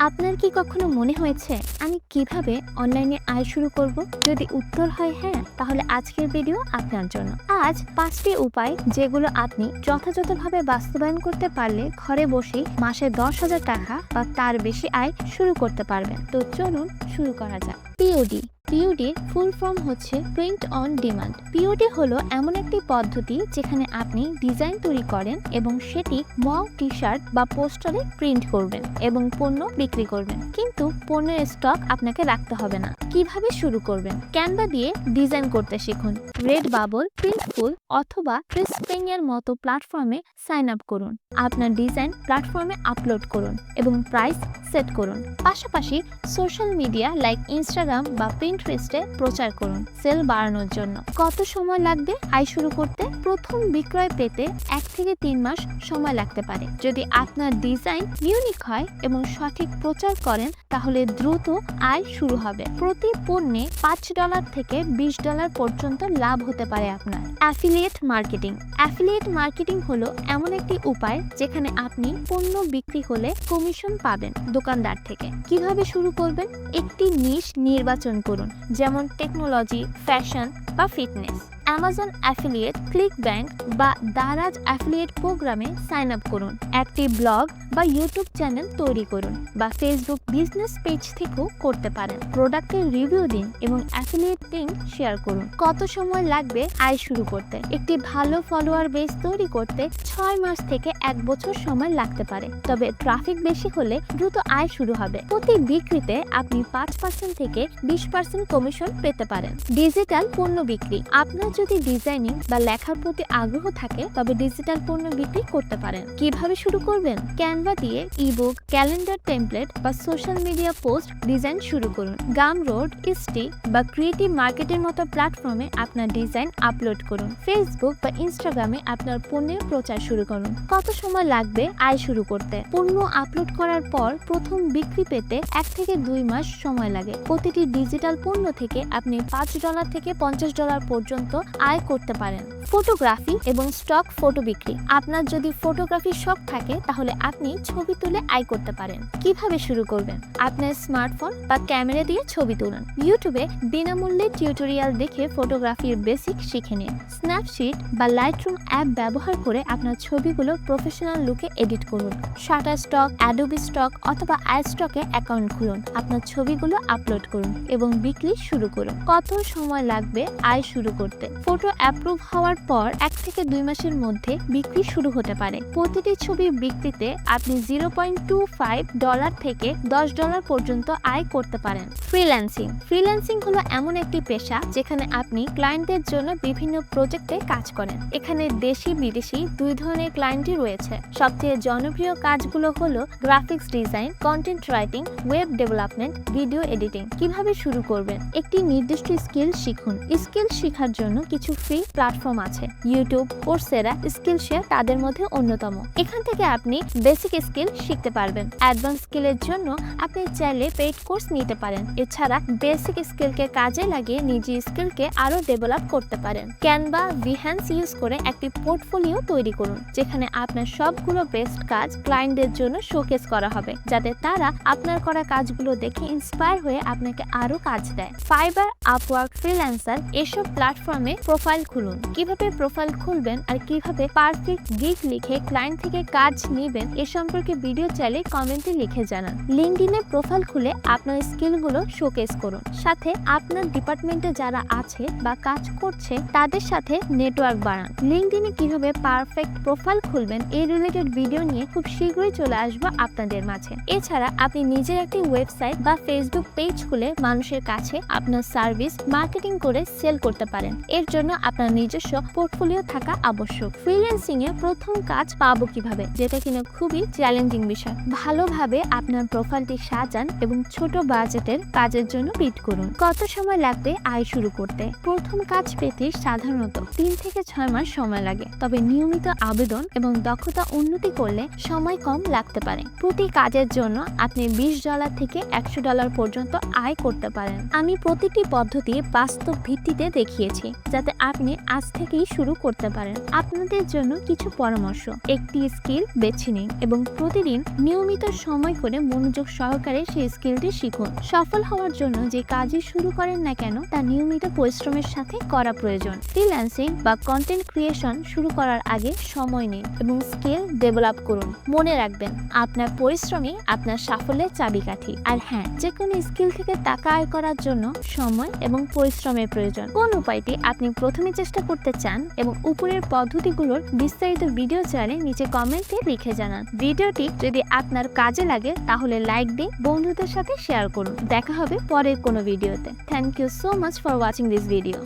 আপনার কি কখনো মনে হয়েছে আমি কিভাবে অনলাইনে আয় শুরু করব? যদি উত্তর হয় হ্যাঁ, তাহলে আজকের ভিডিও আপনার জন্য। আজ 5টি উপায় যেগুলো আপনি যথাযথভাবে বাস্তবায়ন করতে পারলে ঘরে বসেই মাসে 10,000 টাকা বা তার বেশি আয় শুরু করতে পারবেন। তো চলুন শুরু করা যাক। পিওডি পিওডি ফুল ফর্ম হচ্ছে প্রিন্ট অন ডিমান্ড। পিওডি হলো এমন একটি পদ্ধতি যেখানে আপনি ডিজাইন তৈরি করেন এবং সেটি মক টি শার্ট বা পোস্টারে প্রিন্ট করবেন এবং পণ্য বিক্রি করবেন, কিন্তু পণ্যের স্টক আপনাকে রাখতে হবে না। কিভাবে শুরু করবেন? ক্যানভা দিয়ে ডিজাইন করতে শিখুন। রেডবাবল, প্রিন্টফুল অথবা ফ্রিস্প্রিং এর মতো প্ল্যাটফর্মে সাইন আপ করুন। আপনার ডিজাইন প্ল্যাটফর্মে আপলোড করুন এবং প্রাইস সেট করুন। পাশাপাশি সোশ্যাল মিডিয়া লাইক ইনস্টাগ্রাম বা পিন্টারেস্টে প্রচার করুন সেল বাড়ানোর জন্য। কত সময় লাগবে আয় শুরু করতে? প্রথম বিক্রয় পেতে 1 থেকে 3 মাস সময় লাগতে পারে। যদি আপনার ডিজাইন ইউনিক হয় এবং সঠিক প্রচার করেন তাহলে দ্রুত আয় শুরু হবে। প্রতি পণ্যে $5 থেকে $20 পর্যন্ত লাভ হতে পারে আপনার। Affiliate marketing. অ্যাফিলিয়েট মার্কেটিং হলো এমন একটি উপায় যেখানে আপনি পণ্য বিক্রি হলে কমিশন পাবেন দোকানদার থেকে। কিভাবে শুরু করবেন? একটি নিশ নির্বাচন করুন, যেমন টেকনোলজি, ফ্যাশন বা ফিটনেস। অ্যামাজন অ্যাফিলিয়েট, ক্লিকব্যাঙ্ক বা দারাজ অ্যাফিলিয়েট প্রোগ্রামে সাইন আপ করুন। একটি ব্লগ বা ইউটিউব চ্যানেল তৈরি করুন বা ফেসবুক বিজনেস পেজ থেকেও করতে পারেন। প্রোডাক্টের রিভিউ দিন এবং অ্যাফিলিয়েট লিংক শেয়ার করুন। কত সময় লাগবে আয় শুরু করতে? একটি ভালো ফলোয়ার বেস তৈরি করতে 6 মাস থেকে 1 বছর সময় লাগতে পারে, তবে ট্রাফিক বেশি হলে দ্রুত আয় শুরু হবে। প্রতি বিক্রিতে আপনি 5% থেকে 20% কমিশন পেতে পারেন। ডিজিটাল পণ্য বিক্রি। আপনার যদি ডিজাইনিং বা লেখার প্রতি আগ্রহ থাকে তবে ডিজিটাল পণ্য বিক্রি করতে পারেন। কিভাবে শুরু করবেন? ক্যানভা দিয়ে ইবুক, ক্যালেন্ডার টেমপ্লেট বা সোশ্যাল মিডিয়া পোস্ট ডিজাইন শুরু করুন। গামরোড, ইস্টি বা ক্রিয়েটিভ মার্কেটের মতো প্ল্যাটফর্মে আপনার ডিজাইন আপলোড করুন। ফেসবুক বা ইনস্টাগ্রামে আপনার পণ্যের প্রচার শুরু করুন। কত সময় লাগবে আয় শুরু করতে? পণ্য আপলোড করার পর প্রথম বিক্রি পেতে 1 থেকে 2 মাস সময় লাগে। প্রতিটি ডিজিটাল পণ্য থেকে আপনি $5 থেকে $50 পর্যন্ত আয় করতে পারেন। ফটোগ্রাফি এবং স্টক ফটো বিক্রি। আপনার যদি ফটোগ্রাফির শখ থাকে তাহলে আপনি ছবি তুলে আয় করতে পারেন। কিভাবে শুরু করবেন? আপনার স্মার্টফোন বা ক্যামেরা দিয়ে ছবি তুলুন। ইউটিউবে বিনামূল্যে টিউটোরিয়াল দেখে ফটোগ্রাফির বেসিক শিখে নিন। স্ন্যাপশিট বা লাইটরুম অ্যাপ ব্যবহার করে আপনার ছবিগুলো প্রফেশনাল লুকে এডিট করুন। শাটারস্টক, অ্যাডোবি স্টক অথবা আইস্টকে অ্যাকাউন্ট খুলুন। আপনার ছবিগুলো আপলোড করুন এবং বিক্রি শুরু করুন। কত সময় লাগবে আয় শুরু করতে? ফটো অ্যাপ্রুভ হওয়ার পর 1 থেকে 2 মাসের মধ্যে বিক্রি শুরু হতে পারে। প্রতিটি ছবির বিক্রিতে আপনি $0.25 থেকে $10 পর্যন্ত আয় করতে পারেন। ফ্রিল্যান্সিং। ফ্রিল্যান্সিং হলো এমন একটি পেশা যেখানে আপনি ক্লায়েন্টদের জন্য বিভিন্ন প্রজেক্টে কাজ করেন। এখানে দেশি বিদেশি 2 ধরনের ক্লায়েন্টই রয়েছে। সবচেয়ে জনপ্রিয় কাজগুলো হলো graphics design, content writing, web development, video editing. কিভাবে শুরু করবেন? একটি নির্দিষ্ট স্কিল শিখুন। স্কিল শেখার জন্য কিছু ফ্রি প্ল্যাটফর্ম আছে। ইউটিউব, কোর্সেরা, স্কিলশেয়ার তাদের মধ্যে অন্যতম। এখান থেকে আপনি বেসিক স্কিল শিখতে পারবেন। অ্যাডভান্স স্কিলের জন্য আপনি চাইলে পেইড কোর্স নিতে পারেন। এছাড়া বেসিক স্কিলকে কাজে লাগিয়ে নিজের স্কিলকে আরো ডেভেলপ করতে পারেন। ক্যানভা, বিহ্যান্স ইউজ করে একটি পোর্টফোলিও তৈরি করুন যেখানে আপনার সবগুলো বেস্ট কাজ ক্লায়েন্টদের জন্য শোকেস করা হবে, যাতে তারা আপনার করা কাজগুলো দেখে ইন্সপায়ার হয়ে আপনাকে আরো কাজ দেয়। ফাইবার, আপওয়ার্ক, ফ্রিল্যান্সার এসব প্ল্যাটফর্মে প্রোফাইল খুলুন। কিভাবে প্রোফাইল খুলবেন আর কিভাবে পারফেক্ট গিগ লিখে ক্লায়েন্ট থেকে কাজ নেবেন এ সম্পর্কে ভিডিও চাইলে কমেন্টে লিখে জানান। লিঙ্কডইনে প্রোফাইল খুলে আপনার স্কিলগুলো শোকেস করুন। সাথে আপনার ডিপার্টমেন্টে যারা আছে বা কাজ করছে তাদের সাথে নেটওয়ার্ক বাড়ান। লিঙ্কডইনে কিভাবে পারফেক্ট প্রোফাইল খুলবেন এই রিলেটেড ভিডিও নিয়ে খুব শীঘ্রই চলে আসবো আপনাদের মাঝে। এছাড়া আপনি নিজের একটি ওয়েবসাইট বা ফেসবুক পেজ খুলে মানুষের কাছে আপনার সার্ভিস মার্কেটিং করে সেল করতে পারেন। এর জন্য আপনার নিজস্ব পোর্টফোলিও থাকা আবশ্যক। ফ্রিল্যান্সিং এ প্রথম কাজ পাবো কিভাবে, যেটা কিনা খুবই চ্যালেঞ্জিং বিষয়। ভালোভাবে আপনার প্রোফাইলটি সাজান এবং ছোট বাজেটের কাজের জন্য বিড করুন। কত সময় লাগবে আয় শুরু করতে? প্রথম কাজ পেতে সাধারণত 3 থেকে 6 মাস সময় লাগে, তবে নিয়মিত আবেদন এবং দক্ষতা উন্নতি করলে সময় কম লাগতে পারে। প্রতি কাজের জন্য আপনি $20 থেকে $100 পর্যন্ত আয় করতে পারেন। আমি প্রতিটি পদ্ধতি বাস্তব ভিত্তিতে দেখিয়েছি। যাতে আপনি আজ থেকেই শুরু করতে পারেন। আপনাদের জন্য কিছু পরামর্শ: একটি স্কিল বেছে নিন এবং প্রতিদিন নিয়মিত সময় করে মনোযোগ সহকারে সেই স্কিলটি শিখুন। সফল হওয়ার জন্য যে কাজই শুরু করেন না কেন তা নিয়মিত পরিশ্রমের সাথে করা প্রয়োজন। ফ্রিল্যান্সিং বা কন্টেন্ট ক্রিয়েশন শুরু করার আগে সময় নিন এবং স্কিল ডেভেলপ করুন। মনে রাখবেন, আপনার পরিশ্রমই আপনার সাফল্যের চাবিকাঠি। আর হ্যাঁ, যে কোনো স্কিল থেকে টাকা আয় করার জন্য সময় এবং পরিশ্রমের প্রয়োজন। কোন উপায়টি আপনি প্রথমে চেষ্টা করতে চান এবং উপরের পদ্ধতিগুলোর বিস্তারিত ভিডিও চাইলে নিচে কমেন্টে লিখে জানান। ভিডিওটি যদি আপনার কাজে লাগে তাহলে লাইক দিন, বন্ধুদের সাথে শেয়ার করুন। দেখা হবে পরের কোনো ভিডিওতে। Thank you so much for watching this video.